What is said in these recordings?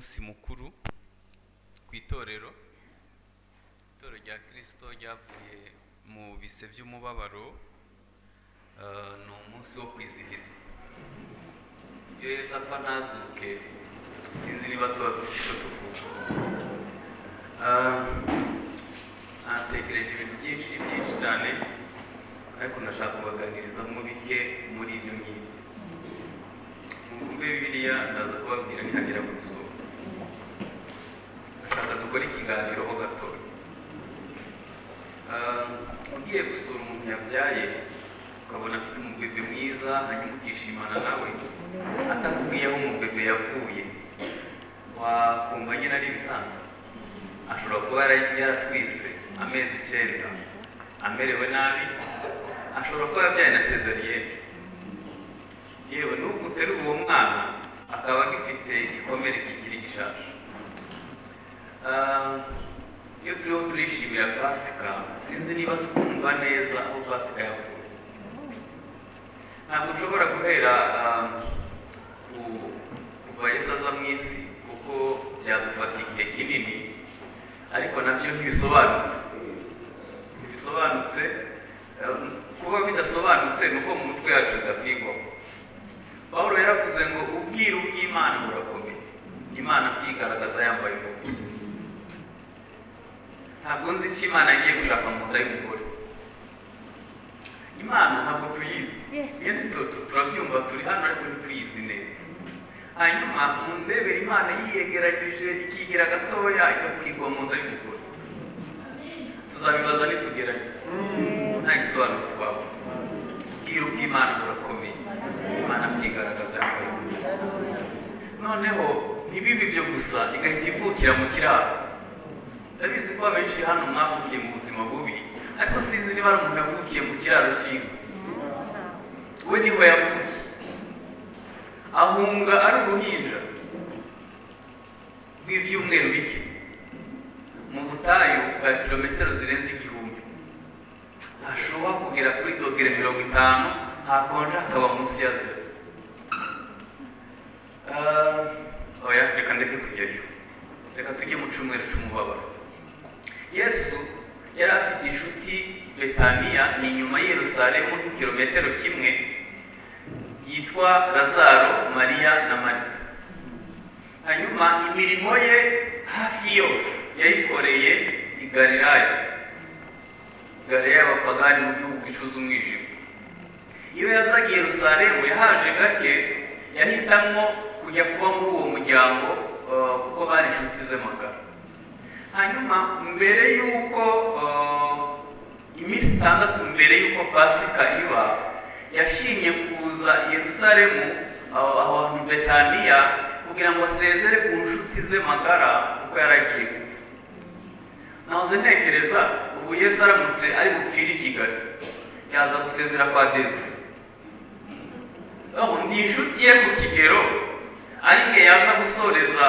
umunsi mukuru ku itorero rya Kristo ryavuye mu bise by'umubabaro. Ni umunsi wo kwizihiza Yesu apfa ntazuke. Sinzi niba tuba dufite icyo tuvuga. Natekereje ibintu byinshi cyane, ariko ndashaka kubaganiriza mu bike muri ibyo ngibyo. Mu Bibiliya ndaza kubabwira nihagera ku dusoma. Ndashaka dukora ikiganiro ho gatoya. Ugiye gusura umuntu yabyaye ukabona afite umubebe mwiza, hanyuma ukishimana nawe atakubwiye aho umubebe yavuye, wakumva nyine ari ibisanzwe. Ashobora kuba yaratwise amezi 9 amerewe nabi, ashobora kuba yabyaye na sezariyene, yewe n'ubwo uteruye uwo mwana akaba agifite igikomere kikiri gishaje. Iyo turiho turishimira Pasika, sinzi niba twumva neza aho Pasika yavuye. Ntabwo nshobora guhera kuva Yesu aza mu isi, kuko byadufata igihe kinini, ariko nabyo ntibisobanutse. Kuba bidasobanutse ni uko mu mutwe yacu bidapigwa. Pawulo yaravuze ngo ubwiru bw'Imana burakomeye, Imana bwigaragaza yambaye umubiri. Ntabwo nzi icyo Imana yagiye gushaka mu nda y'umugore. Imana ntabwo tuyizi, turabyumva turi hano ariko ntituyizi neza. Hanyuma mu ndebere Imana yiyegerageje ikigira gatoya igakwigwa mu nda y'umugore. Tuzabibaza nitugerayo, nta gisobanuro twabona. Ubwiru bw'Imana burakomeye, Imana bwigaragaza yambaye umubiri. Noneho ntibibe ibyo gusa, igahita ivukira mu kiraro. Ndabizi ko abenshi hano mwavukiye mu buzima bubi, ariko sinzi niba ari umuntu yavukiye mu kiraro cy'inka. We niho yavukiye, ahunga ari uruhinja rw'ibyumweru bike mu butayu bwa kilometero zirenze 1000. Hashobora kugera kuri dogere 50, hakonje hakaba munsi ya 0. Reka ndeke kujyayo, reka tujye mu cyumweru cy'umubabaro. Yesu yari afite inshuti Betaniya, ni inyuma y'Yerusalemu nk'ikilometero kimwe, yitwa Lazaro, Mariya na Marita. Hanyuma imirimo ye hafi yose yayikoreye i Galilaya y'abapagani mu gihugu gicuza umwijima. Iyo yazaga i Yerusalemu yahaje gake, yahitamwo kujya kuba muri uwo muryango kuko bari inshuti ze magara. Hanyuma mbere y'uko iminsi 6 mbere y'uko Pasika iba, yashimye kuza i Yerusalemu aho hantu Betaniya kugira ngo asezere ku nshuti ze magara kuko yaragiye gupfa. Nahoze ntekereza, ubu Yesu aramutse ari bupfire i Kigali, yaza gusezera kwa Desire. Ndi inshuti ye ku kigero, ariko yaza gusoreza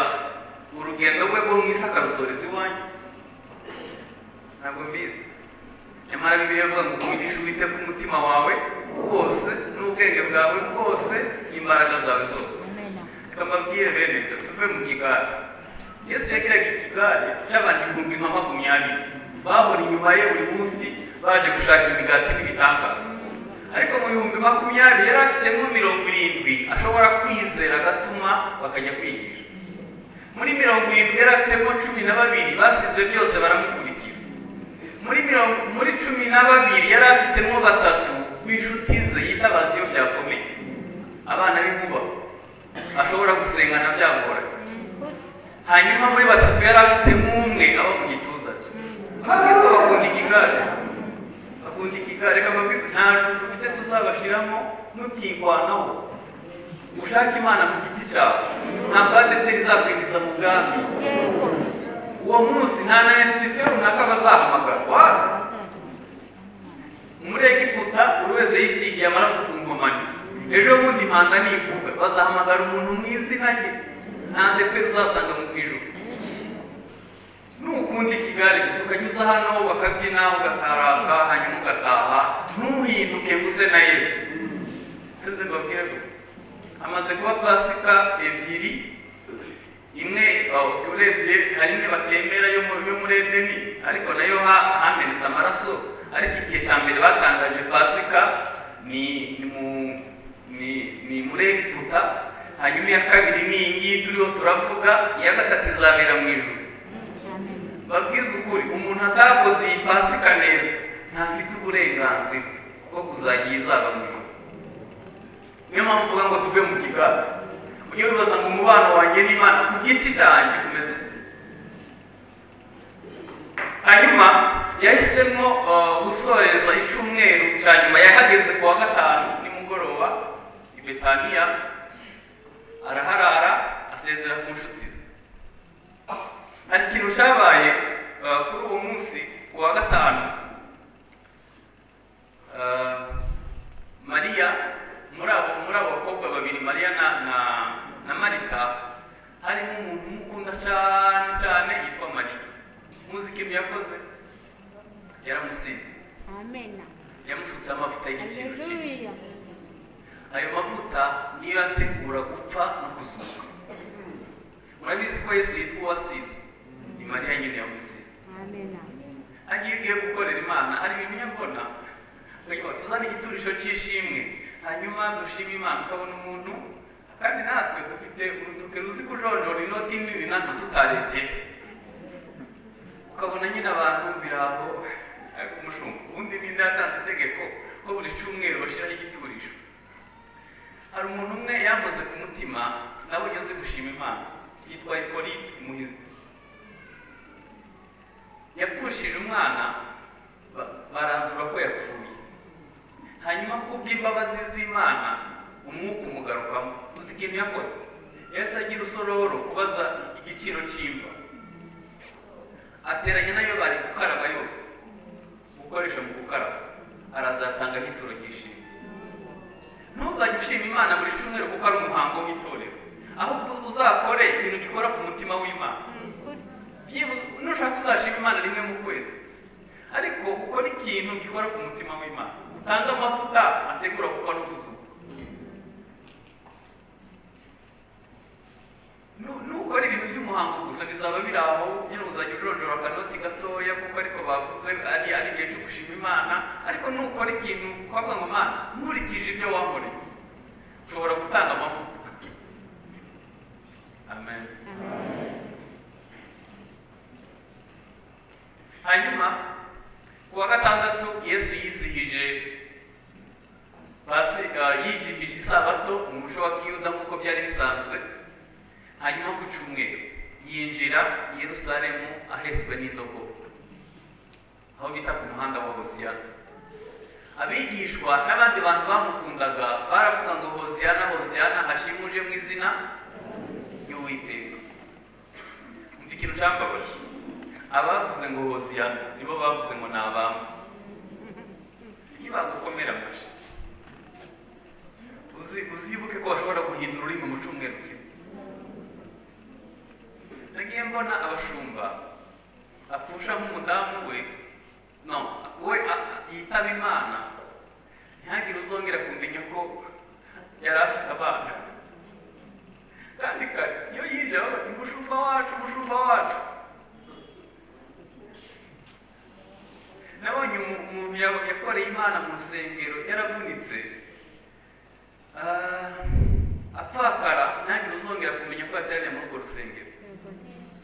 urugendo rwe rwo mu isi akarusoreza iwanyu. Ntabwo mbizi. Nyamara Bibiliya ivuga ngo ukundishe Uwiteka umutima wawe wose n'ubwenge bwawe bwose n'imbaraga zawe zose. Reka mbabwire bene, tuve mu kigare. Yesu yagiraga ikigare cy'abantu 20,000 bahora inyuma ye buri munsi baje gushaka imigati n'ibitangaza. Ariko mu 20,000 yari afitemo 70 ashobora kwizera agatuma bakajya kwigisha. Muri 70 yari afitemo 12 basize byose baramukurikira. Muri 12 yari afitemo 3 b'inshuti ze yitabaza iyo byakomeye. Abana b'inkuba ashobora gusenga na byagoranye. Hanyuma muri 3 yari afitemo 1 aba mu gituza cye. Abakristo bakunda ikigare, reka mbabwize nta juru dufite tuzabashiramo mutigwanaho. Ushaka Imana ku giti cyawe, ntabwo adeperi izakwinjiza mu bwami. Uwo munsi nta na institution runaka bazahamagara. Muri Egiputa buri wese yisigiye amaraso ku nkomanizo. Ejo bundi impanda nivuga bazahamagara umuntu mu izina rye, nta deperi uzasanga mu ijuru. Nukunda ikigare gusa ukanyuza hano bakabyina ugataraka hanyuma ugataha, ntuhinduke guse na Yesu. Sinzi mbabwire, amaze kuba Pasika 2 imwe urebye hari imwe batemera yo muri Edeni ariko nayo hamenetse amaraso, ariko igihe cya mbere batangaje Pasika ni muri Egiputa, hanyuma iya kabiri ni iyi ngiyi turiho turavuga, iya gatatu izabera mu ijuru. Babwiza ukuri, umuntu atakoze iyi Pasika neza ntafite uburenganzira bwo kuzajya izaba mu ijuru. Niyo mpamvu uvuga ngo tuve mu kigare, ujye wibaza ngo umubano wanjye n'Imana ku giti cyanjye umeze uko. Hanyuma yahisemo gusoreza icyumweru cya nyuma, yahageze ku wa gatanu nimugoroba i Betaniya, araharara asezera ku nshuti ze. Hari ikintu cyabaye kuri uwo munsi ku wa gatanu. Mariya, muri abo bakobwa babiri, Mariya na Marita, harimo umuntu umukunda cyane cyane yitwa Mariya. Muzi ikintu yakoze? Yaramusize. Amen. Yamusutse amavuta y'igiciro cyinshi. Ayo mavuta niyo yategura gupfa no kuzuka. Murabizi ko Yesu yitwa uwasizwe, ni Mariya nyine yamusize. Amen. Agiye ugiye gukorera Imana, hari ibintu nyabona tuzana igiturisho cy'ishimwe, hanyuma dushima Imana, ukabona umuntu kandi natwe dufite urutuke ruzi kujonjora inoti nini natwe tutarebye, ukabona nyine abantu biraho. Ariko umushumba ubundi ninde yatanze itegeko ko buri cyumweru bashyiraho igiturisho? Hari umuntu umwe yamaze ku mutima nabonye azi gushima Imana, yitwa Hippolyte Muhizi. Yapfushije umwana, baranzura ko yapfuye, hanyuma kubw'imbabazi z'Imana umwuka umugarukamo. Uzi ikintu yakoze? Yahise agira usororo kubaza igiciro cy'imva, ateranya nayo bari gukaraba yose, gukoresha mu gukaraba, arazatanga nk'ituro ry'ishimwe. Ntuzajye ushima Imana buri cyumweru kuko ari umuhango w'itorero, ahubwo uzakore ikintu gikora ku mutima w'Imana. Nushaka uzashima Imana rimwe mu kwezi, ariko ukora ikintu gikora ku mutima w'Imana. Utanga amavuta ategura gupfa no kuzuka. Nukora ibintu by'umuhango gusa bizaba biri aho, nyine uzajya ujonjora akanoti gatoya kuko ariko bavuze ari igihe cyo gushima Imana. Ariko nukora ikintu ukavuga ngo Mana, nkurikije ibyo wankoreye, ushobora gutanga amavuta. Amen. Hanyuma ku wa gatandatu Yesu yizihije isabato mu muco wa Kiyuda nk'uko byari bisanzwe. Hanyuma ku cyumweru yinjira i Yerusalemu ahetswe n'indogobe, aho bita ku muhanda wa Hoziyana. Abigishwa n'abandi bantu bamukundaga baravuga ngo Hoziyana, Hoziyana, hashimuje mu izina ry'Uwiteka. Umva ikintu cyambabaje, abavuze ngo Hoziyana nibo bavuze ngo ni abami. Ntibagukomera amashyi. Uzibuke ko bashobora guhindura ururimi mu cyumweru kimwe. Nagiye mbona abashumba apfusha nk'umudamu we yitaba Imana, ntihagire uzongera kumenya ko yari afite abana. Kandi kare iyo yinjira bati umushumba wacu, umushumba wacu. Nabonye umuntu yakoreye Imana mu rusengero yaravunitse, apfakara, ntihagire uzongera kumenya ko yateraniye muri urwo rusengero.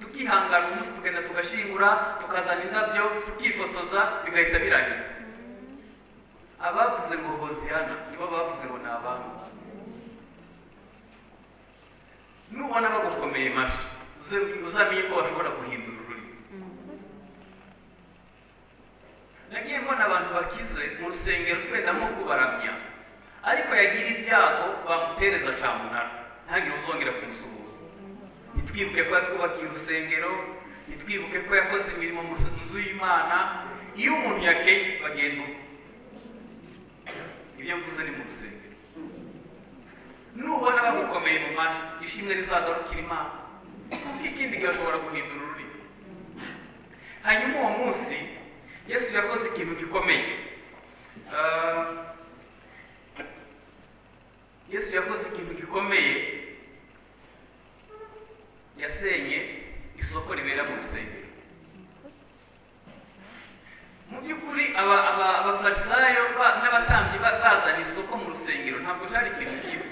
Tukihangana umunsi tugenda tugashingura, tukazana indabyo, tukifotoza, bigahita birangira. Abavuze ngo Hoziyana nibo bavuze ngo ni abami. Nubona bagukomeye mashi, uzamenye ko bashobora guhindura ururimi. Nagiye mbona abantu bakize mu rusengero twendamo kubaramya, ariko yagira ibyago bamutereza camunara, ntihagire uzongera kumusuhuza. Nitwibuke ko yatwubakiye urusengero, nitwibuke ko yakoze imirimo mu nzu y'Imana. Iyo umuntu yakeye bagenda uko. Ibyo mvuze ni mu rusengero. Nubona bagukomeye mu mashi, ishimwe rizagarukira Imana, kuko ikindi gihe ashobora guhindura ururimi. Hanyuma uwo munsi Yesu yakoze ikintu gikomeye. Yesu yakoze ikintu gikomeye, isoko mu rusengero ntabwo cyari ikintu kimwe.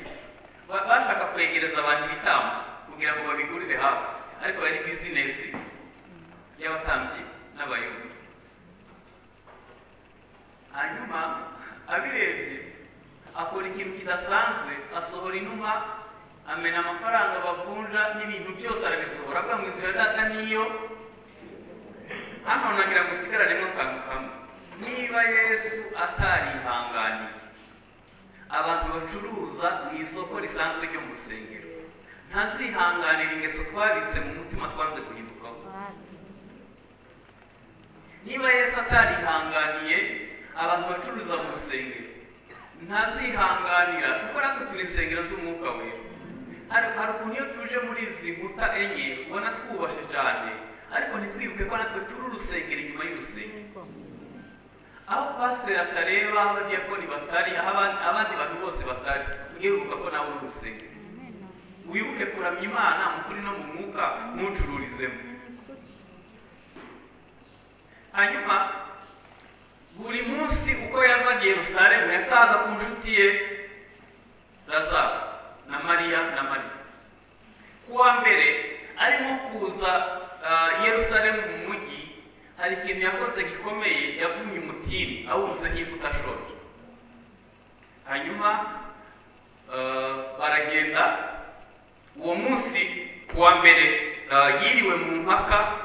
Bashaka kwegereza abantu ibitambo kugira ngo babigurire hafi, ariko yari bizinesi y'abatambyi n'abayuda. Hanyuma abirebye akora ikintu kidasanzwe, asohora inuma, amena amafaranga bavunja n'ibintu byose arabisohora, avuga mu inzu ya data niyo. Hano nagira ngo usigararemo akantu kamwe. Niba Yesu atarihanganiye abantu bacuruza mu isoko risanzwe ryo mu rusengero, ntazihanganira ingeso twabitse mu mutima twanze guhindukaho. Niba Yesu atarihanganiye abantu bacuruza mu rusengero, ntazihanganira, kuko natwe turi insengero z'umwuka wera. Hari ukuntu iyo tuje muri izi nkuta enye ubona twubashe cyane, ariko ntitwibuke ko natwe turi urusengero inyuma y'urusengero. Aho pasiteri atareba, aho abadiyakoni batari, aho abandi bantu bose batari, ujye wibuka ko nawe uri urusengero. Wibuke kuramya Imana mu kuri no mu mwuka, ntucururizemo. Hanyuma buri munsi uko yazaga i Yerusalemu yatahaga ku nshuti ye Lazaro na Mariya. Kuwa mbere arimo kuza i Yerusalemu mu mujyi, hari ikintu yakoze gikomeye, yavumye umutini awubuzeho imbuto ashonje. Hanyuma baragenda. Uwo munsi kuwa mbere yiriwe mu mpaka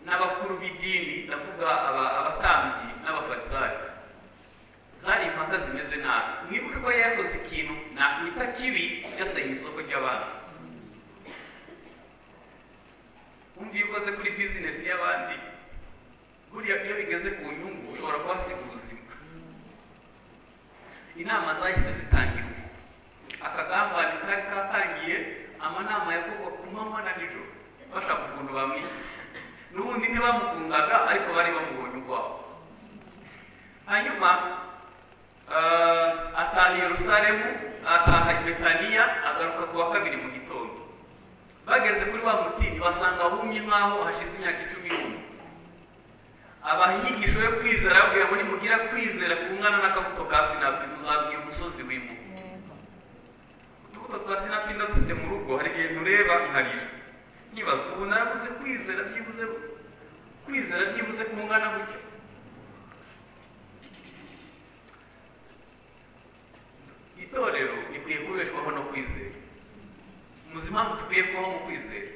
n'abakuru b'idini, ndavuga abatambyi n'abafarisayo. Zari impaka zimeze nabi. Mwibuke ko yakoze ikintu nakwita kibi, yasenye isoko ry'abantu. Umva iyo ukoze kuri bizinesi y'abandi, buriya iyo bigeze ku nyungu ushobora kuhasiga ubuzima. Inama zahise zitangira. Akagambane kari katangiye, amanama yakorwa ku manywa na nijoro bashaka ukuntu bamwigiza. N'ubundi ntibamukundaga, ariko bari bamubonye ukwabo. Hanyuma ataha Yerusalemu, ataha Betaniya, agaruka ku wa kabiri mu gitondo. Bageze kuri wa mutini basanga wumye nk'aho hashize imyaka 10. Abaha inyigisho yo kwizera, ababwira ngo nimugira kwizera kungana n'akabuto ka sinapi muzabwira umusozi wimuka. Utubuto twa sinapi ndadufite mu rugo, hari igihe tureba nkarira. Nibaza ubu narabuze kwizera byibuze kungana gutya. Itorero rikwiye kubeshwaho no kwizera. Muzi impamvu dukwiye kubaho mu kwizera?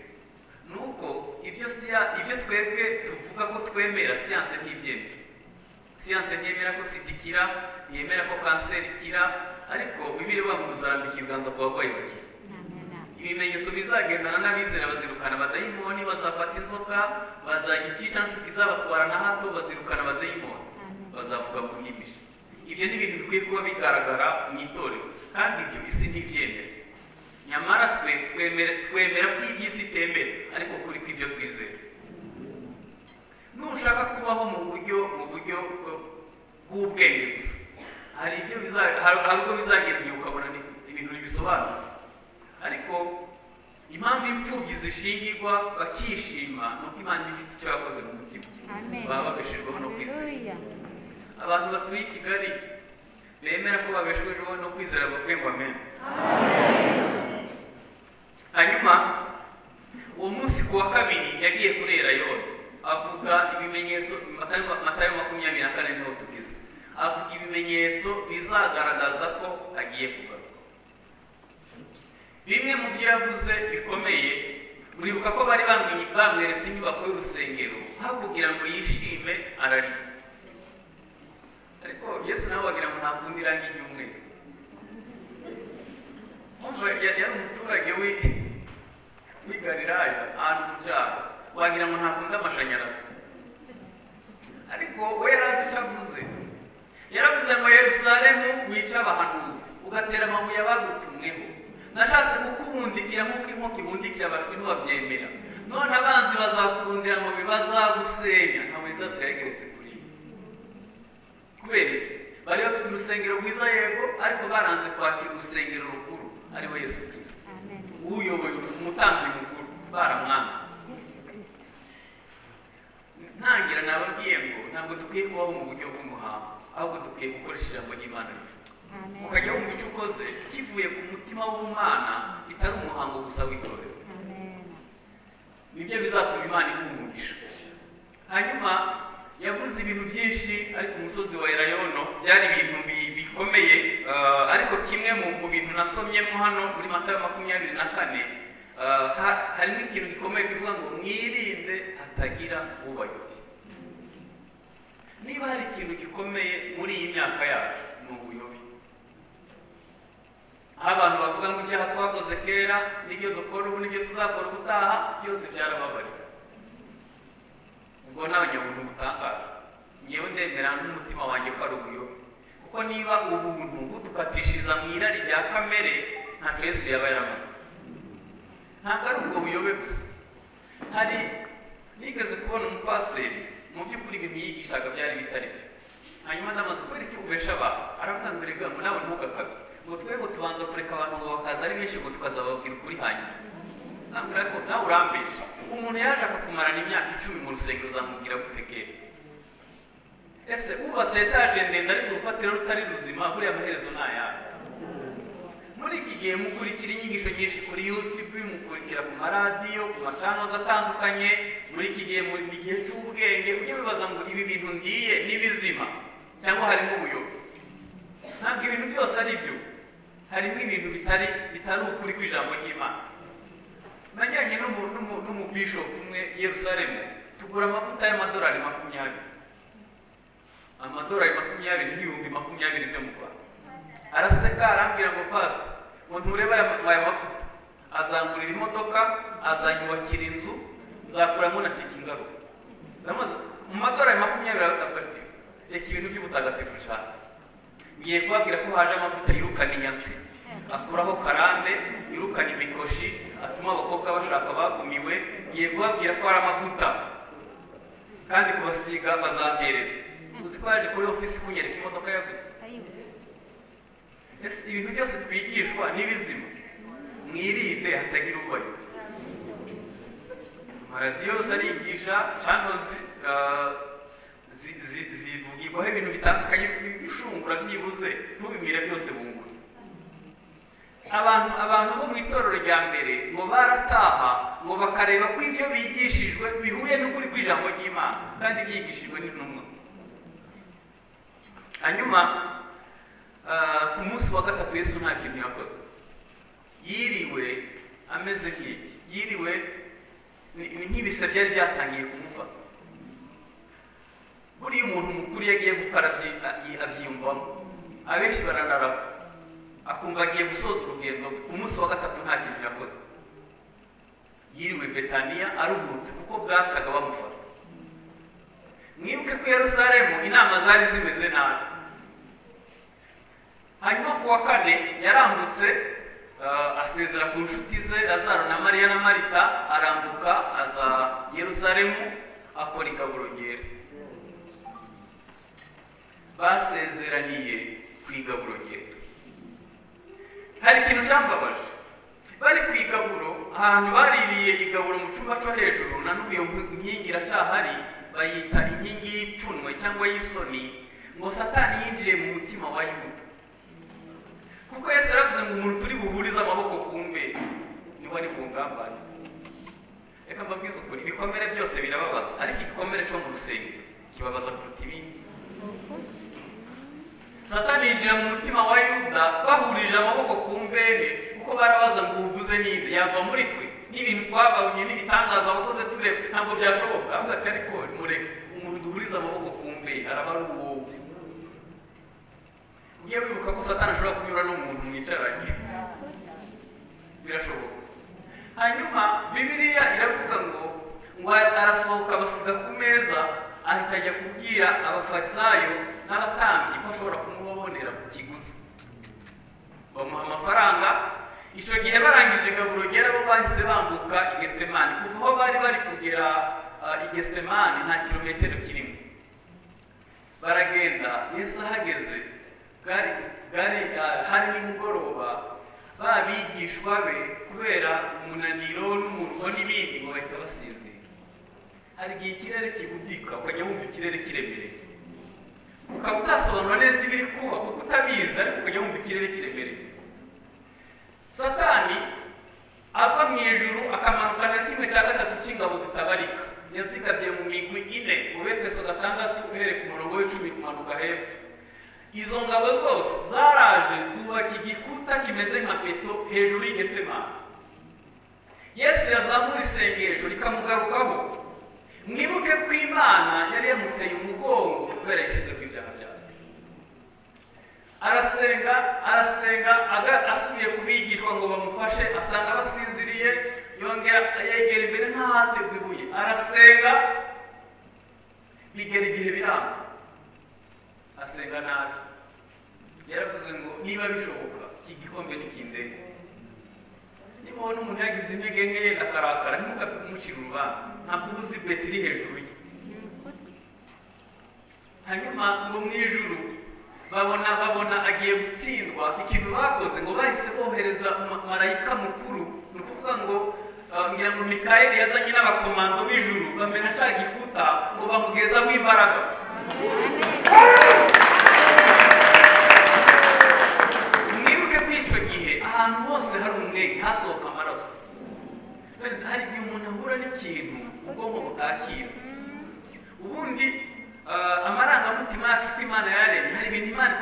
Nuko ibyo twebwe tuvuga ko twemera, siyanse ntibyemera. Siyanse ntiyemera ko sida ikira, ntiyemera ko kanseri ikira, ariko Bibiliya ivuga ngo muzarambika ibiganza ku barwayi bakira. Ibimenyetso bizagendana n'abizera, bazirukana abadayimoni, bazafata inzoka, bazagicisha nshuti zabatwara na hato, bazirukana abadayimoni, bazavuga ngo nimisha. Ibyo ni ibintu bikwiye kuba bigaragara mu itorero, kandi ibyo isi ntibyemera. Nyamara twemera ko iby'isi itemera, ariko kuri kw'ibyo twizera. Nushaka kubaho mu buryo bw'ubwenge gusa, hari ubwo bizagera igihe ukabona ibintu ntibisobanutse. Ariko impamvu imfubyi zishingirwa bakishima nuko Imana iba ifite icyo yakoze mu mutima, baba babeshejweho no kwizera. Abantu batuye i Kigali bemera ko babeshejweho no kwizera, bavuge ngo amen. Hanyuma uwo munsi ku wa kabiri yagiye kurera Yona, avuga ibimenyetso. Matayo 24 niho tugeze. Avuga ibimenyetso bizagaragaza ko agiye kugaruka. Bimwe mu byo yavuze bikomeye, muribuka ko bari bamweretse inyubako y'urusengero, aho kugira ngo yishime ararira. Ariko Yesu nawe wagira ngo ntakundi irangi ry'umweru. Yari umuturage w'i Galilaya, ahantu mu cyaro, wagira ngo ntakunda amashanyarazi. Ariko we yarazi icyo avuze. Yaravuze ngo Yerusalemu wica abahanuzi, ugatera amabuye abagutumweho. Nashatse kukubundikira nk'uko inkoko ibundikira abashwi ntibabyemera. None abanzi bazakundira ngo bazagusenya, ntabwo bizasigaye igeretse kuri yo. Kubera iki? Bari bafite urusengero rwiza yego, ariko baranze kwakira urusengero rukuru, ari we Yesu Kristo. Uyoboye umutambyi mukuru, baramwanze. Ntangira nababwiye ngo ntabwo dukwiye kubaho mu buryo bw'umuhango, ahubwo ukwiye gukoresha ijambo ry'Imana ukajya wumva icyo ukoze kivuye ku mutima w'ubumana bitari umuhango gusa w'itorero. Nibyo bizatuma Imana iguha umugisha. Hanyuma yavuze ibintu byinshi ariko umusozi wa Elayono byari ibintu bikomeye, ariko kimwe mu bintu nasomyemo hano muri Matayo 24 harimo ikintu gikomeye kivuga ngo mwirinde hatagira ubayobya. Niba hari ikintu gikomeye muri iyi myaka yacu ni ubuyobe. Aho abantu bavuga ngo ibyaha twakoze kera n'ibyo dukora ubu n'ibyo tuzakora ubutaha byose byarababarira. Ubwo n'abanyabuntu butangaje. Ngewe ndemera n'umutima wanjye ko ari ubuyobe, kuko niba ubuntu budukatishiriza mu irari rya kamere ntacyo Yesu yaba yaramaze. Ntabwo ari ubwo buyobe gusa. Hari nigeze kubona umupasiteri mu by'ukuri ibintu yigishaga byari bitari byo. Hanyuma ndamaze kubera icyo ubesha abantu aravuga ngo rega ngo nawe ntugakabye ngo twebwe tubanza kureka abantu ngo bakaza ari benshi ngo tukazababwira ukuri hanyuma. Nambwira ko nawe urambesha. Umuntu yaje akakumarana imyaka 10 mu rusengero uzamubwira gutegera. Ese ubatse etaje ndende ariko urufatiro rutari ruzima buriya amaherezo n'ayabo. Muri iki gihe mukurikira inyigisho nyinshi kuri YouTube, mukurikira ku maradiyo, ku macanoza atandukanye, muri iki gihe mu gihe cy'ubwenge ujye bibaza ngo ibi bintu ngiye n'ibizima cyangwa harimo ubuyobe. Ntabwo ibintu byose ari byo. Harimo ibintu bitari ukuri kw'ijambo ry'Imana. Najyanye n'umubishop umwe Yerusalemu tugura amavuta y'amadolari 20. Amadolari 20 n'ibihumbi 20 byo mu Rwanda. Araseka arambwira ngo pastor ngo ntureba aya mavuta azangurira imodoka azanyubakira inzu nzakuramo na tiki ngaruka. Namaze mu madolari 20 afite reka ibintu by'ubutagatifu cyane. Ngiye kubabwira ko haje amavuta yirukana inyatsi, akuraho karande, yirukana imikoshi, atuma abakobwa bashaka bagumiwe. Ngiye kubabwira ko ari amavuta kandi kubasiga bazampereza. Uzi ko yaje kuri ofisi kunyereka imodoka yaguze. Ese ibintu byose twigishwa n'ibizima. Mwirinde hatagira ubayobya. Amaradiyo yose arigisha, channels zivugirwaho ibintu bitandukanye bishungura byibuze ntubimire byose bunguri. Abantu bo mu itorero rya mbere ngo barataha ngo bakareba ko ibyo bigishijwe bihuye n'ukuri kw'ijambo ry'Imana kandi byigishijwe n'intumwa. Hanyuma ku munsi wa gatatu Yesu nta kintu yakoze. Yiriwe ameze nk'iki. Yiriwe nk'ibise byari byatangiye kumufata. Buriya umuntu mukuru yagiye gupfa abyiyumvamo. Abenshi baranaraka akumva agiye gusoza urugendo. Ku munsi wa gatatu nta kintu yakoze. Yiriwe Betaniya aruhutse kuko bwacaga bamufata. Mwibuke ko Yerusalemu inama zari zimeze nabi. Hanyuma ku wa kane yarambutse asezera ku nshuti ze Lazaro na Mariya na Marita, arambuka aza Yerusalemu akora igaburo ryera. Basezeraniye ku igaburo ryera. Hari ikintu cyambabaje. Bari ku igaburo ahantu baririye igaburo mu cyumba cyo hejuru, na n'ubu iyo nkingi iracyahari, bayita inkingi y'ipfunwe cyangwa y'isoni, ngo Satani yinjiye mu mutima wa Yuda. Kuko Yesu yaravuze ngo umuntu turi buhuriza amaboko ku mbere niwe ari bungambane. Reka mbabwize ukuri, ibikomere byose birababaza, ariko igikomere cyo mu rusengero kibabaza kuruta ibindi. Satani yinjira mu mutima wa Yuda bahurije amaboko ku mbere, kuko barabaza ngo uvuze ninde yava muri twe n'ibintu twabonye n'ibitangaza wakoze turebe ntabwo byashoboka. Avuga ati ariko mureke umuntu duhuriza amaboko ku mbere araba ari uwo. Ugiye wibuka ko Satani ashobora kunyura n'umuntu mwicaranye, birashoboka. Hanyuma Bibiliya iravuga ngo arasohoka basiga ku meza, ahita ajya kubwira abafarisayo n'abatambyi ko ashobora kumubonera ku kiguzi. Bamuha amafaranga. Icyo gihe barangije igaburo ryera bo bahise bambuka i Getsemani. Kuva aho bari kugera i Getsemani nta kilometero kirimo. Baragenda, Yesu ahageze hari nimugoroba, babigishwa be kubera umunaniro n'umuruho n'ibindi ngo bahita basinzira. Hari igihe ikirere kibudika ukajya wumva ikirere kiremereye. ukaba utasobanura neza ibiri kuba kuko utabizi ariko ukajya wumva ikirere kiremereye. Satani ava mu ijuru akamanukana kimwe cya gatatu cy'ingabo zitabarika yazigabye mu migwi ine mu Efeso 6 uhereye ku murongo w'10 kumanuka hepfo. Izo ngabo zose zaraje zubaka igikuta kimeze nka beto hejuru y'Getsemani. Yesu yazamura isengesho rikamugarukaho. Mwibuke ko Imana yari yamuteye umugongo kubera yashyize ku ibyaha byawe. Arasenga asubiye kubigishwa ngo bamufashe, asanga basinziriye, yongera yegera imbere nk'ahategwa ibuye. Arasenga bigera igihe biranga, asenga nabi. Yaravuze ngo niba bishoboka iki gikombe nikindege. Nimubona umuntu yagize intege nke yenda akarakara ntimugapfe kumucira urubanza, ntabwo ubuzi betiri hejuru ye. Hanyuma ngo mu ijuru babona agiye gutsindwa. Ikintu bakoze ngo bahise bohereza marayika mukuru, ni ukuvuga ngo ngira ngo Mikayeli yazanye n'abakomando b'ijuru bamena cya gikuta ngo bamugezaho imbaraga. Mwibuke ko icyo gihe ahantu hose hari umwenge hasohoka amaraso. Hari igihe umuntu ahura n'ikintu ubwonko butakira. Ubundi amarangamutima yacu ko Imana yaremye, hari ibintu Imana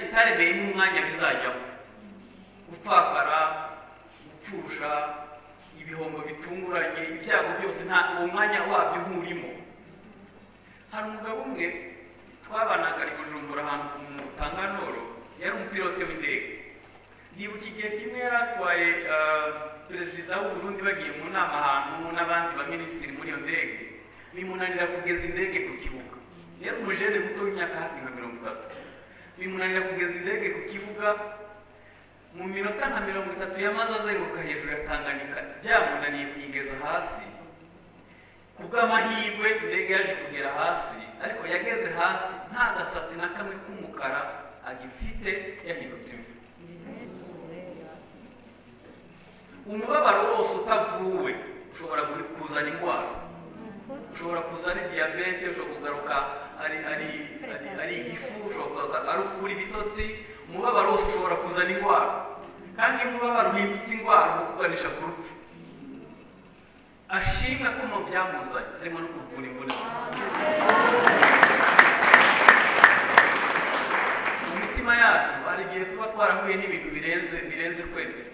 itaremeye n'umwanya bizajyamo. Gupfakara, gupfusha, ibihombo bitunguranye, ibyago byose uwo mwanya wabyo nturimo. Hari umugabo umwe twabanaga i Bujumbura ahantu mu Tanganoro, yari umupilote w'indege. Nibuka igihe kimwe yari atwaye perezida w'u Burundi bagiye mu nama ahantu n'abandi baminisitiri muri iyo ndege, bimunanira kugeza indege ku kibuga. Yari umujene muto w'imyaka hafi nka 30. Bimunanira kugeza indege ku kibuga, mu minota nka 30 yamaze azenguruka hejuru ya Tanganyika, byamunaniye kuyigeza hasi. Kubw'amahirwe indege yaje kugera hasi, ariko yageze hasi nta gasatsi na kamwe k'umukara agifite, yahindutse imvi. Umubabaro wose utavuwe ushobora kuzana indwara, ushobora kuzana diyabete, ushobora kugaruka ari igifu, ushobora ari ukura ibitotsi. Umubabaro wose ushobora kuzana indwara, kandi umubabaro uhindutse indwara ukuganisha ku rupfu. Ashimwe ko mu byamuzanye harimo no kuvura imvune. Mu mitima yacu hari igihe tuba twarahuye n'ibintu birenze kwemera.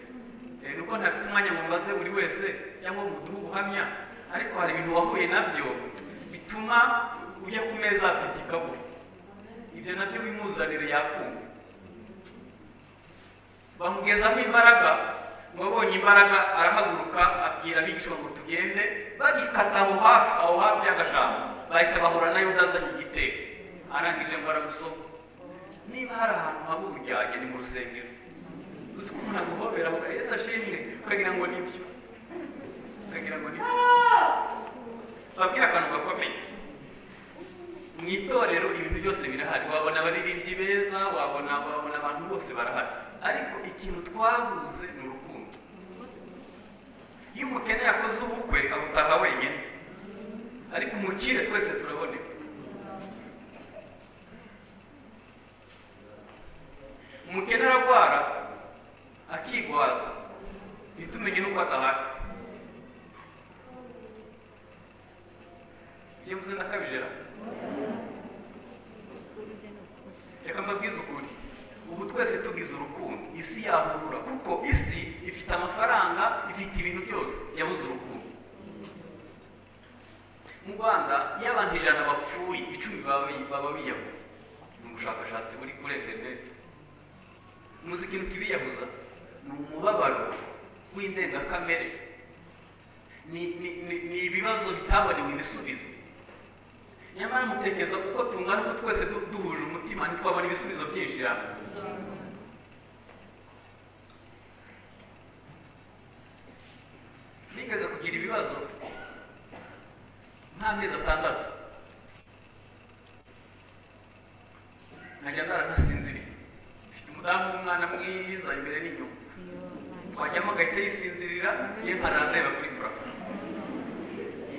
Nuko ntafite umwanya ngo mbaze buri wese cyangwa mu duhu ubuhamya, ariko hari ibintu wahuye nabyo bituma ujya ku meza apitikabo. Ibyo nabyo bimuzanire yakumva. Bamugezaho imbaraga, ngo abonye imbaraga arahaguruka abwira abigishwa ngo tugende. Bagikata aho hafi y'agashamba bahita bahura na Yuda azanye igitego. Arangije ngo aramusoma. Niba hari ahantu haba ubujyanye ni mu rusengero. Uzi ko umuntu aguhobera ngo Yesu ashimwe, ukagira ngo nibyo. Babwira akantu gakomeye. Mu itorero ibintu byose birahari, wabona abaririmbyi beza, wabona abantu bose barahari, ariko ikintu twabuze ni urukundo. Iyo umukene yakoze ubukwe abutaha wenyine, ariko umukire twese turaboneka. Umukene aragwara akigwaza bitumenye nuko adahari. Ibyo mvuze ndakabijera. Reka mbabwize ukuri, ubu twese tugize urukundo isi yahurura, kuko isi ifite amafaranga, ifite ibintu byose, yabuze urukundo. Mu Rwanda iyo abantu 100 bapfuye 10 baba biyahuye. Ni ubushakashatsi buri kuri interineti. Muzi ikintu kibiyahuza ni umubabaro w'indengakamere, ni ibibazo bitabonewe ibisubizo. Nyamara mutekereza uko tungana, uko twese duhuje umutima ntitwabona ibisubizo byinshi hamwe. Nigeze kugira ibibazo nk'amezi 6, nkajya naranasinziriye. Mfite umudamu w'umwana mwiza imbere n'inyuma, twajyamo agahita yisinzirira, ye nkarandeba kuri parafo.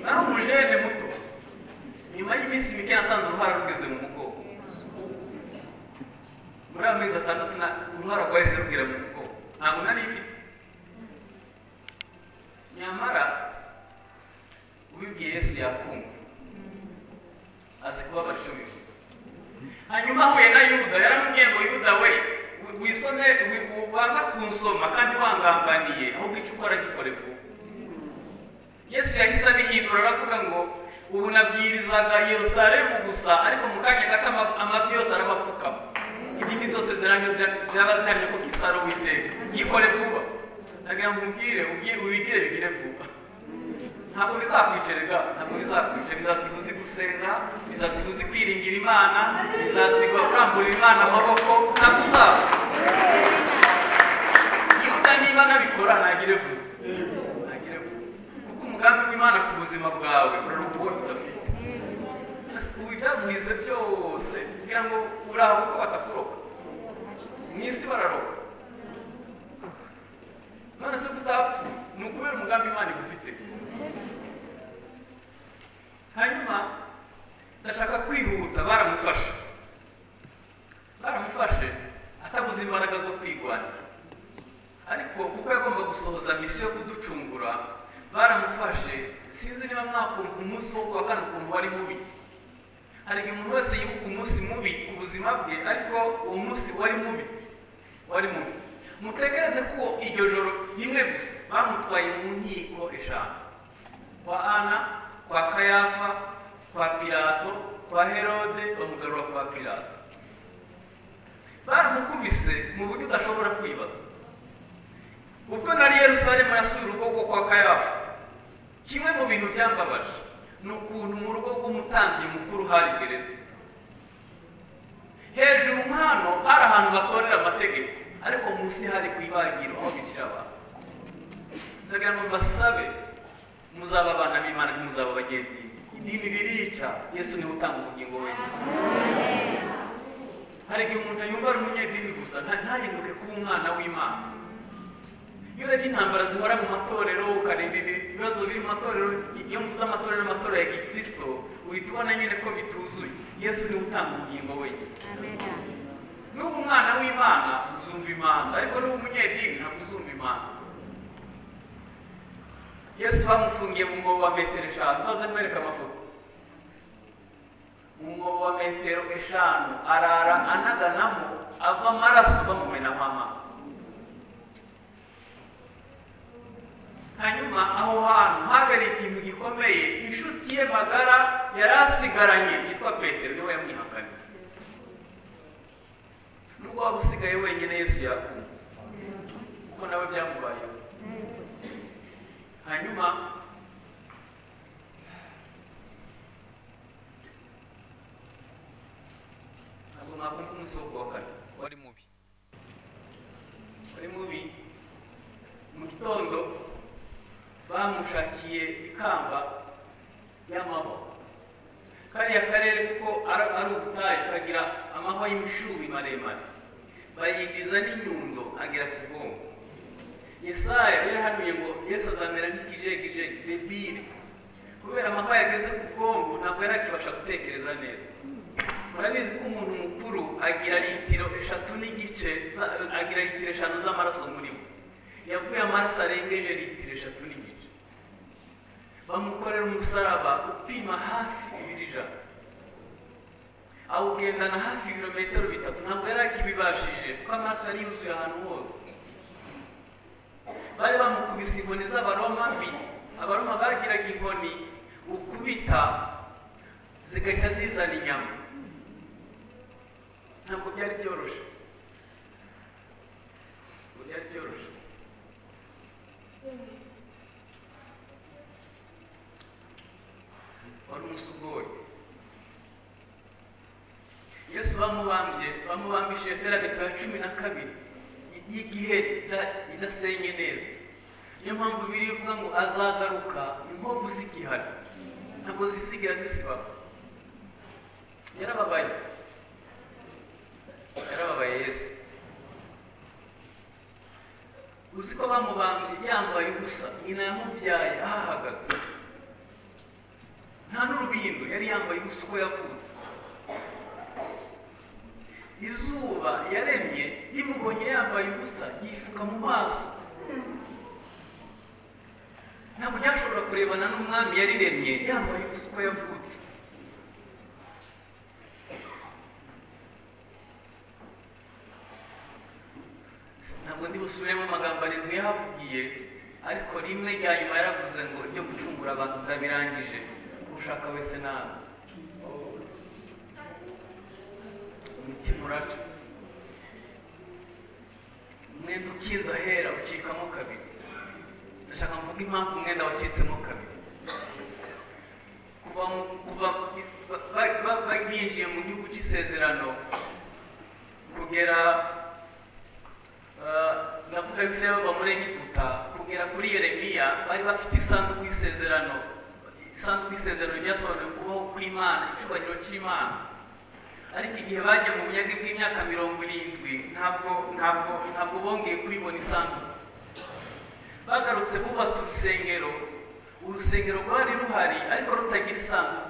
Nari umujene muto, nyuma y'iminsi mike nasanze uruhara rugeze mu mugongo. muri amezi atandatu uruhara rwahise rugira mu bwonko ntabwo nari ifite. Nyamara ubibwiye Yesu yakumva, azi kubabara icyo bivuze. Hanyuma ahuye na Yuda, yaramubwiye ngo Yuda we wisome ubanza kunsoma kandi wangambaniye, ahubwo icyo ukora gikore vuba. Yesu yahise abihindura aravuga ngo ubu nabwirizaga Yerusalemu gusa, ariko mu kanya gato amavi yose arabapfukama, indimi zose ziraba zihamye ko Kristo ari Uwiteka. Gikore vuba, ndagira ngo ubigire bigire vuba. Ntabwo bizakwicerega, ntabwo bizakwica, bizasiga uzi gusenga, bizasiga uzi kwiringira Imana, bizasiga uramburira Imana amaboko, ntabwo uzaba. Yuda niba nabikora ntagire vuba, kuko umugambi w'Imana ku buzima bwawe uraruta uwo udafite. Ubu ibyaguhize byose kugira ngo urabe uko batakuroka, mu isi bararoka. None se kutapfa ni ukubera umugambi Imana igufite. Hanyuma ndashaka kwihuta, baramufashe atabuze imbaraga zo kwigwanira, ariko kuko yagomba gusohoza misiyo yo kuducungura baramufashe. Sinzi niba mwakumva umunsi wo kuwa kane ukuntu wari mubi. Hari igihe umuntu wese yibuka umunsi mubi ku buzima bwe, ariko uwo munsi wari mubi. Mutekereze ko iryo joro rimwe gusa bamutwaye mu nkiko eshanu, kwa Ana, kwa Kayafa, kwa Pilato, kwa Herode, bamugarura kwa Pilato. Baramukubise mu buryo udashobora kwibaza. Ubwo nari Yerusalemu yasuye urugo kwa Kayafa, kimwe mu bintu byambabaje ni ukuntu mu rugo rw'umutambyi mukuru hari gereza. Hejuru hano hari ahantu batorera amategeko, ariko munsi hari ku ibagiro aho bicira abantu. Ndagira ngo mbasabe, muzaba abana b'Imana, ntimuzaba abagendini. Idini ririca, Yesu niwe utanga ubugingo wenyine. Hari igihe umuntu yumva ari umunyedini gusa ntahinduke kuba umwana w'Imana. Iyo urebye intambara zihora mu matorero, ukareba ibibazo biri mu matorero, iyo mvuze amatorero n'amatorero ya Gikristo, uhita ubona nyine ko bituzuye. Yesu niwe utanga ubugingo wenyine. Nuba umwana w'Imana uzumva Imana, ariko nuba umunyedini ntabwo uzumva Imana. Yesu bamufungiye mu mwobo wa metero 5, nzaze mwereka amafoto. Mu mwobo wa metero 5 arara anaganamo, ava amaraso bamumenaho amazi. Hanyuma aho hantu habereye ikintu gikomeye. Inshuti ye magara yari asigaranye yitwa Petero niwe yamwihakanye. Nubwo waba usigaye wenyine Yesu yakumva, kuko nawe byamubayeho. Hanyuma ntabwo nakumva umunsi wo kuwa kane wari mubi. Mu gitondo bamushakiye ikamba y'amahwa. Kariya karere kuko ari ubutayu kagira amahwa y'imishubi maremare, bayinjiza n'inyundo agera ku bwonko. Yesaya yarahanuye ngo Yesu azamera nk'ikijegijegi, debile, kubera amahwa yageze ku bwonko ntabwo yari akibasha gutekereza neza. Murabizi ko umuntu mukuru agira litiro 3 n'igice, agira litiro 5 z'amaraso muri we. Yavuye amaraso arengeje litiro 3 n'igice. Bamukorera umusaraba upima hafi 200, awugendana hafi ibirometero 3. Ntabwo yari akibibashije kuko amaraso yari yuzuye ahantu hose. Bari bamukubise inkoni z'Abaroma mbi. Abaroma bagiraga inkoni ukubita zigahita zizana inyama. Ntabwo byari byoroshye. Wari umusugoye. Yesu bamubambishije ferabeto ya 12 y'igiheri idasenye neza. Niyo mpamvu biri bivuga ngo azagaruka inkovu z'igihari, ntabwo zisigira zisiba. Yarababaye Yesu. Uzi ko bamubambye yambaye ubusa, nyina yamubyaye ahahagaze, nta n'urubindo, yari yambaye ubusa uko yavutse. izuba yaremye rimubonye yambaye ubusa yifuka mu maso. Ntabwo ryashobora kurebana n'umwami yariremye yambaye ubusa uko yavutse. Ntabwo ndi busubiremo amagambo arindwi yahavugiye, ariko rimwe rya nyuma yaravuze ngo ibyo gucungura abantu ndabirangije, ushaka wese naza. Umutima uraca, umwenda ukinze ahera ucikamo kabiri. Ndashaka mvuga impamvu umwenda wacitsemo kabiri. Kuva binjiye mu gihugu cy'isezerano kugera navuga Isirayeli bava muri Egiputa kugera kuri Yeremiya, bari bafite isanduku y'isezerano. Isanduku y'isezerano ryasobanuye kubaho kw'Imana, icyubahiro cy'Imana. Ariko igihe bajya mu bunyage bw'imyaka 70 ntabwo bongeye kubibona isanduku. Bagarutse bubatse urusengero rwari ruhari ariko rutagira isanduku.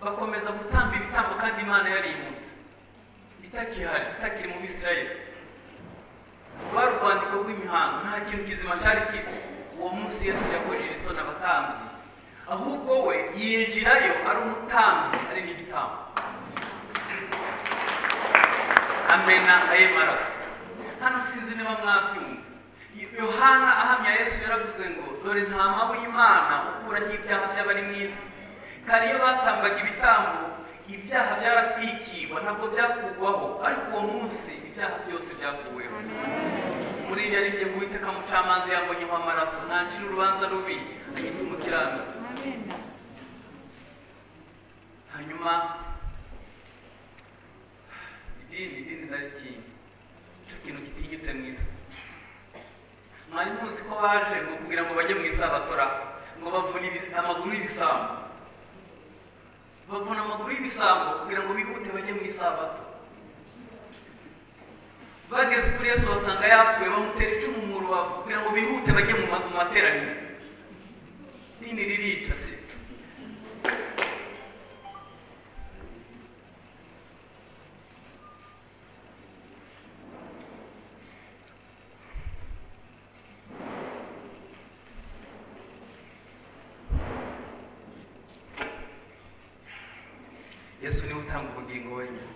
Bakomeza gutamba ibitambo kandi Imana yarimutse itakiri mu Bisirayeli. Rwari urwandiko rw'imihango, nta kintu kizima cyari kiri. Uwo munsi Yesu yakojeje isoni abatambyi, ahubwo we yinjirayo ari umutambyi, ari n'igitambo. Amena aye maraso. Hano sinzi niba mwabyumva. Yohana ahamya Yesu yaravuze ngo dore ntama w'Imana ukuraho ibyaha by'abari mu isi. Kandi iyo batambaga ibitambo ibyaha byaratwikirwa, ntabwo byakugwaho, ariko uwo munsi ibyaha byose byakuweho. Muri ibyo ari byo Uwiteka mucamanza yambonyeho amaraso, ntancira urubanza rubi, anyita umukiranutsi. Hanyuma idini narikindi, icyo kintu gitinyitse mu isi. Mwari muzi ko baje ngo kugira ngo bajye mu isabatora ngo bavune amaguru y'ibisambo. Bavuna amaguru y'ibisambo kugira ngo bihute bajye mu isabato. Bageze kuri Yesu basanga yapfuye, bamutera icumu mu rubavu kugira ngo bihute bajye mu materaniro. Dini ririca se. Yesu niwe utanga ubugingo wenyine.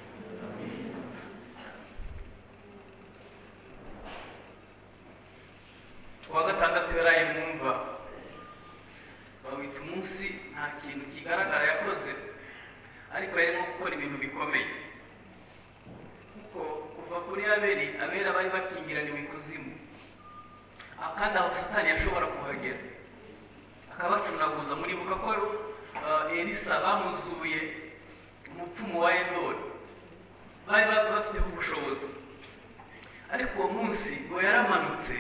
Kuwa gatandatu yaraye mwumva bawita umunsi nta kintu kigaragara yakoze, ariko yarimo gukora ibintu bikomeye. Kuva kuri abera bari bakingiraniwe ikuzimu, kandi aho Satani yashobora kuhagera akabacunaguza. Muribuka ko Elisa bamuzuye umupfumu wa Endori, bari bafiteho ubushobozi. Ariko uwo munsi ngo yaramanutse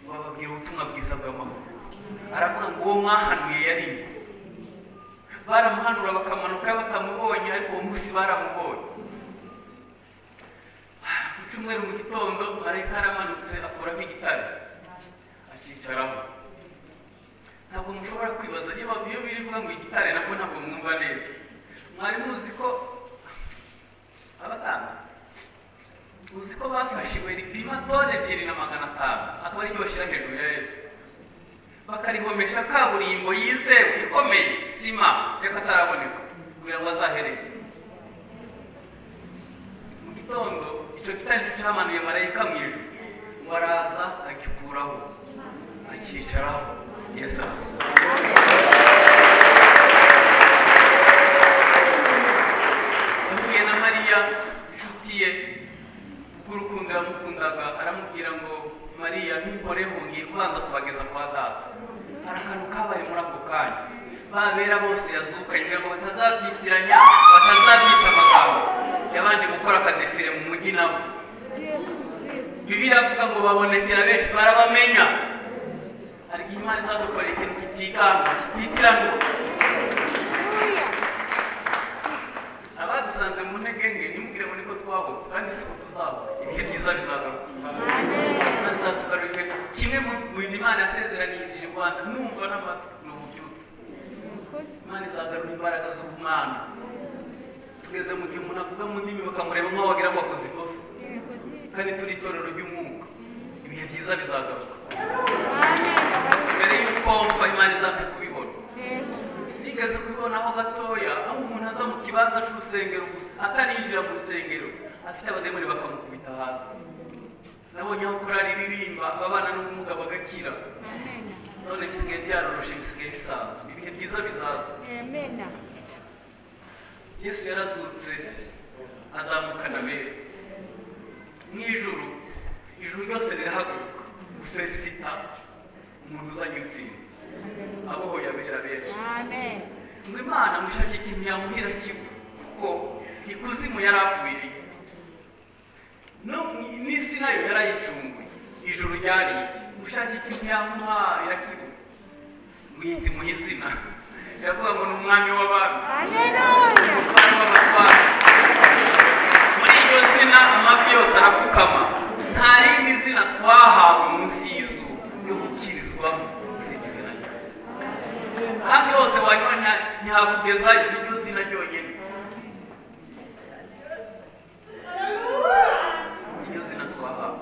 ngo bababwira ubutumwa bwiza bw'amahoro. Aravuga ngo uwo mwahanuye yari nde. Baramuhanura bakamanuka batamubonye, ariko uwo munsi baramubonye. Ku cyumweru mu gitondo marayika aramanutse akuraho igitare acicaraho. Ntabwo mushobora kwibaza iyo birivuga ngo igitare, nabwo ntabwo mwumva neza. Mwari muzi ko abatambyi uzi ko bafashe ibuye ripima tone 2,500 akaba ariryo bashyira hejuru ya Yesu, bakarihomesha kaburimbo yizewe ikomeye, sima y'akataraboneka, kugira ngo azahereye. Mu gitondo icyo gitare cyamanuye marayika mu ijuru, ngo araza agikuraho akicaraho. Yesu arasuka. Na Mariya inshuti ye urukundo yamukundaga, aramubwira ngo Mariya ntimporeho, ngiye kubanza kubageza kwa data. Hari akantu kabaye muri ako kanya, babera bose yazukanye kugira ngo batazabyitiranya, batazabyita amagambo. Yabanje gukora akadefire mu mujyi nabo. Bibiliya avuga ngo babonekera benshi barabamenya. Hari igihe Imana izadukorera ikintu kitigana, kititiranwa. Abadusanze mu ntege nke nimubwire ngo niko twahoze, kandi siko tuzahora. Ibihe byiza bizagaruka. Kandi izatugarurira kimwe mu bintu Imana yasezeranirije u Rwanda, numva n'amatwi n'ububyutse. Imana izagarura imbaraga z'ubumana. Tugeze mu gihe umuntu avuga mu ndimi bakamureba nk'aho wagira ngo akoze ikosa, kandi turi itorero ry'umwuka. Ibihe byiza bizagaruka mbere y'uko mfa Imana izampe kubibona. Nigeze kubibonaho gatoya, aho umuntu aza mu kibanza cy'urusengero gusa atarinjira mu rusengero afite abademoni bakamukubita hasi. Nabonye aho korari iririmba ababana n'ubumuga bagakira. None bisigaye byaroroshe, bisigaye bisanzwe. Ibihe byiza bizaza. Yesu yarazutse azamukana abera mu ijuru. Ijuru ryose rirahaguruka gufelicita umuntu uzanye intsinzi, abohoye abera benshi. Ngo Imana mushake ikintu yamuhira kiwe, kuko ikuzimu yari avuye n'isi nayo yarayicunguye. Ijuru ryari iki? Mushake ikintu yamuha irakiwe, mwite mu izina. Iravuga ngo ni umwami w'abami, umwami w'abatware. Muri iryo zina amavi yose arapfukama. Nta rindi zina twahawe munsi y'izuba ryo gukirizwamo usibye izina rya Yesu. Ahandi hose wanyura ntihakugezayo, niryo zina ryonyine. Niryo zina twahawe,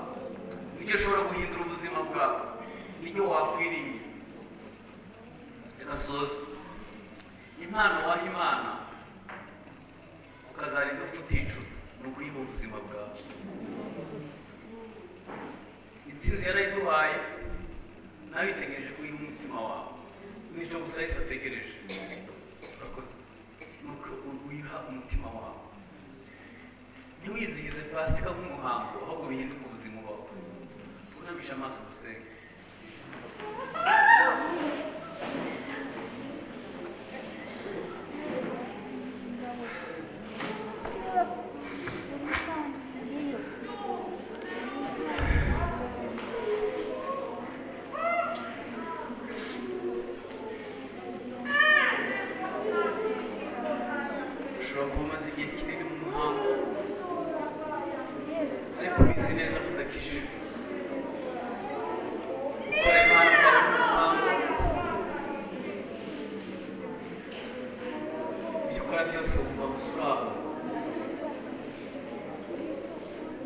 niryo ushobora guhindura ubuzima bwawe, niryo wakwiringira. Reka nsoze. Impano waha Imana ukazarinda upfa uticuza ni ukuyiha ubuzima bwawe. Intsinzi yarayiduhaye, nawe itegereje kuyiha umutima wawe. Nicyo gusa Yesu ategereje. Urakoze. Nuko uyiha umutima wawe. Ntiwizihize Pasika nk'umuhango, ahubwo bihinduke ubuzima bwawe. Twunamishe amaso dusenge.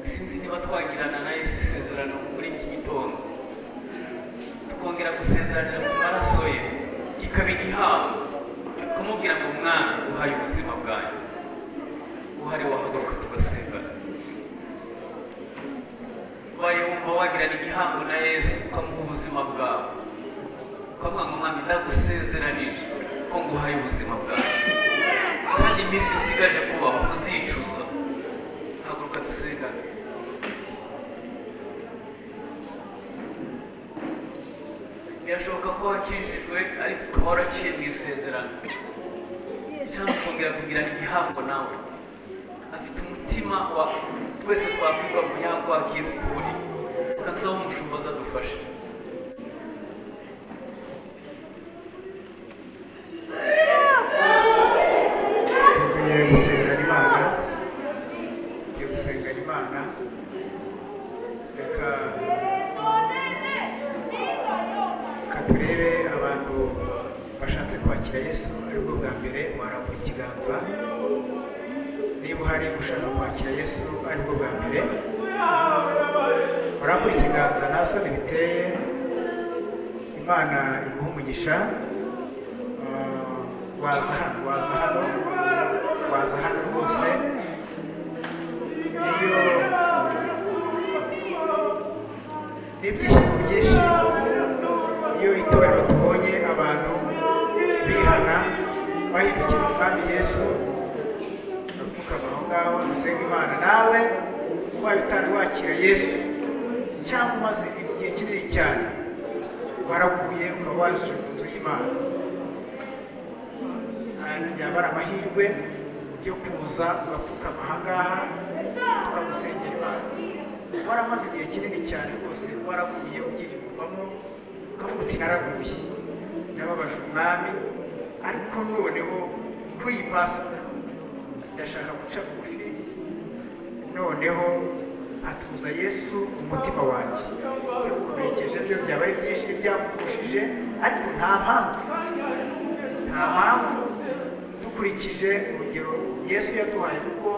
Sinzi niba twagirana na Yesu isezerano muri iki gitondo, tukongera gusezeranira ku maraso ye, kikaba igihango, kumubwira ngo Mwana uhaye ubuzima bwanjye, uhari wahaguruka tugasengana. Ubaye wumva wagirana igihango na Yesu ukamuha ubuzima bwawe, ukavuga ngo Mwami ndagusezeranije ko nguhaye ubuzima bwawe, kandi iminsi isigaje kubaho uzicuza, haguruka dusengane. Birashoboka ko wakijijwe ariko ukaba waraciye mu isezerano, cyangwa ukongera kugirana igihango nawe. Afite umutima wa twese twakwirwa mu yango wakira ukuri, ukansaba umushumba azadufashe. Tugiye gusengana Imana, tugiye gusengana Imana. Reka turebe abantu bashatse kwakira Yesu aribwo bwa mbere. Warambura ikiganza niba uhari ushaka kwakira Yesu aribwo bwa mbere. Warambura ikiganza, nta soni biteye. Imana iguha umugisha. Waza hano rwose. Iyo ni ibyishimo byinshi iyo itorero tubonye abantu bihana bahindukira umwami Yesu. Urapfukama aho ngaho dusenga Imana. Nawe ubaye utari wakira Yesu cyangwa umaze igihe kinini cyane waraguye ukaba waje mu nzu y'Imana, yaba ari amahirwe yo kuza ugapfukama aha ngaha tukagusengera Imana. Waramaze igihe kinini cyane rwose waraguye ugiye kuvamo, ukavuga uti naraguye, nababaje umwami, ariko noneho kuri iyi Pasika ndashaka guca bugufi. Noneho atuza Yesu umutima wanjye. Byakuberekeje byo byaba ari byinshi byakugushije, ariko nta mpamvu dukurikije urugero Yesu yaduhaye, kuko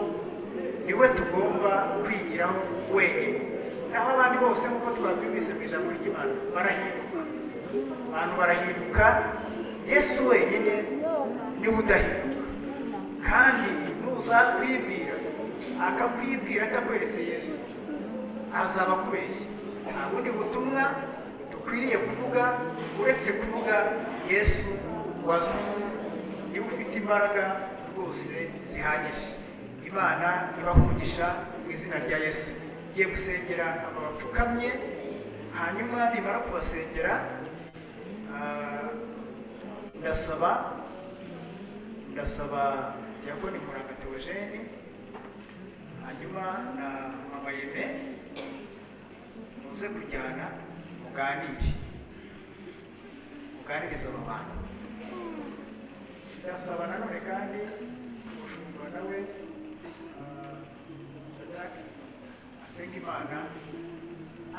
niwe tugomba kwigiraho wenyine. Naho abandi bose nk'uko twabyumvise mu ijambo ry'Imana barahinduka, abantu barahinduka, Yesu wenyine niwe udahinduka. Kandi nuzakwibwira akakwibwira atakweretse Yesu, azaba akubeshya. Nta bundi butumwa dukwiriye kuvuga uretse kuvuga Yesu wazutse. Niba ufite imbaraga rwose zihagije. Imana ibaha umugisha mu izina rya Yesu. Ngiye gusengera aba bapfukamye, hanyuma nimara kubasengera ndasaba Diakoni Muranga Theogene, hanyuma na Mama Yeme muze kujyana muganiriza aba bantu. Ndasaba nanone kandi umushumba nawe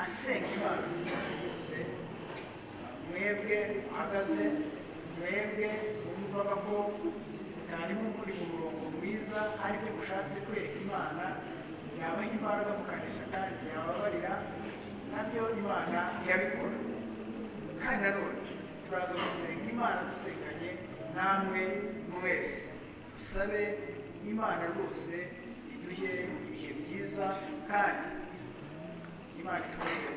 asenga Imana rwose. Mwebwe uhagaze, mwebwe mwumvaga ko mutarimo muri mu murongo mwiza, aribyo mushatse kwereka Imana, yabaha imbaraga mukanesha kandi yababarira, nabyo Imana irabikora. Kandi nanone turaza gusenga Imana dusenganye namwe mwese, dusabe Imana rwose iduhe ibihe byiza, kandi Imana itwere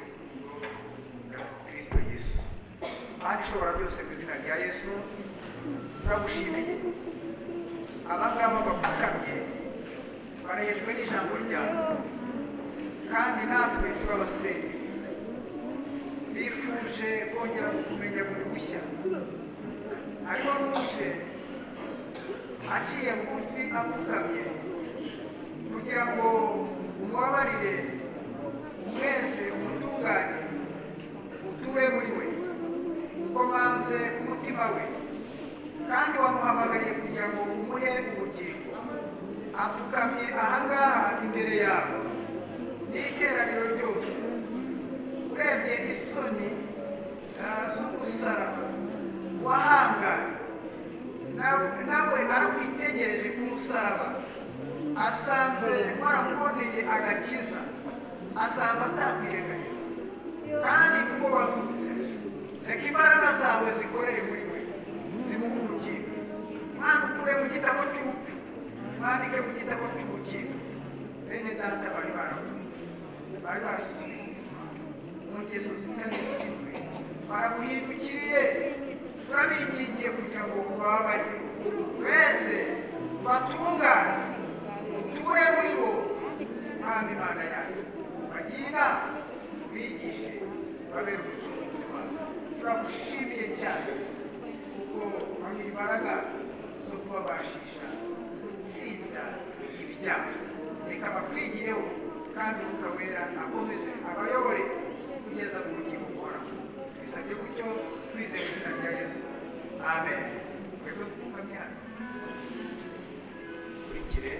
na Kristo Yesu. Imana ishobora byose mu izina rya Yesu turagushimiye. Abangaba bapfukamye barahejwe n'ijambo ryawe, kandi natwe turabasengera, bifuje kongera kukumenya buri bushya. Hariho n'uje aciye bugufi apfukamye kugira ngo umubabarire, mwese umutunganye, uture muri we, ukomanze ku mutima we, kandi wamuhamagariye kugira ngo umuhe ubugingo. Apfukamye ahangaha imbere yawe n'iteraniro ryose, urebye isoni z'umusaraba wahanganye, nawe arakwitegereje ku musaraba, asanze waramuboneye agakiza, asanze atakwirenganya, kandi ubwo wazutse, reka imbaraga zawe zikorere muri we, zimuhe ubugingo. Mwana ukure mu gitabo cy'ubupfu, mwandike mu gitabo cy'ubugingo. Bene data bari barasubiye mu ngeso zitari zimwe, baraguhindukiriye, turabingingiye kugira ngo ubabarire, wese batungane, uture muri bo. Mwami Imana yacu, bagire inama, bigishe, babere umucunguzi wawe. Turagushimiye cyane kuko wampa imbaraga zo kubabashisha gutsinda ibyaha. Reka bakwigireho, kandi Umwuka Wera akomeze abayobore kugeza mu bugingo buhoraho. Bisabye gutyo twizeye izina rya Yesu, amen. Mwebwe mupfukamye hano, kurikire